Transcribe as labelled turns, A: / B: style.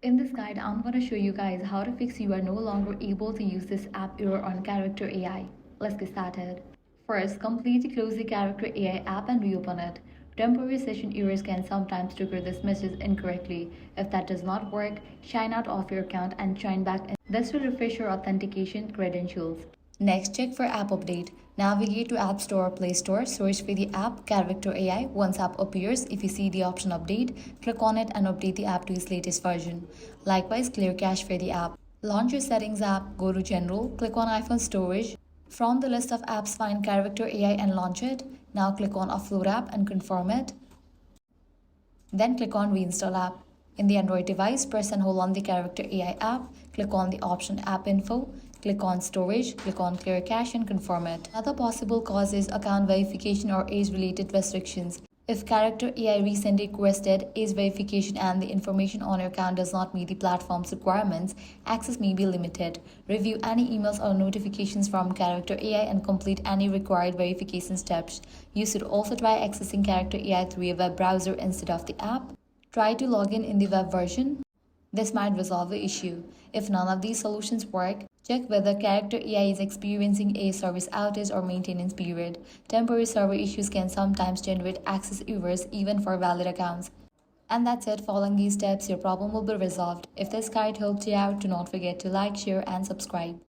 A: In this guide, I'm going to show you guys how to fix you are no longer able to use this app error on Character AI. Let's get started. First, completely close the Character AI app and reopen it. Temporary session errors can sometimes trigger this message incorrectly. If that does not work, sign out of your account and join back in. This will refresh your authentication credentials. Next, check for app update. Navigate to App Store or Play Store, search for the app Character AI. Once app appears, if you see the option update, click on it and update the app to its latest version. Likewise, clear cache for the app. Launch your Settings app, go to General, click on iPhone Storage. From the list of apps, find Character AI and launch it. Now click on Offload app and confirm it. Then click on Reinstall app. In the Android device, press and hold on the Character AI app, click on the option App Info, click on Storage, click on Clear Cache and confirm it. Another possible cause is account verification or age-related restrictions. If Character AI recently requested age verification and the information on your account does not meet the platform's requirements, access may be limited. Review any emails or notifications from Character AI and complete any required verification steps. You should also try accessing Character AI through a web browser instead of the app. Try to log in the web version. This might resolve the issue. If none of these solutions work, check whether Character AI is experiencing a service outage or maintenance period. Temporary server issues can sometimes generate access errors even for valid accounts. And that's it. Following these steps, your problem will be resolved. If this guide helped you out, do not forget to like, share, and subscribe.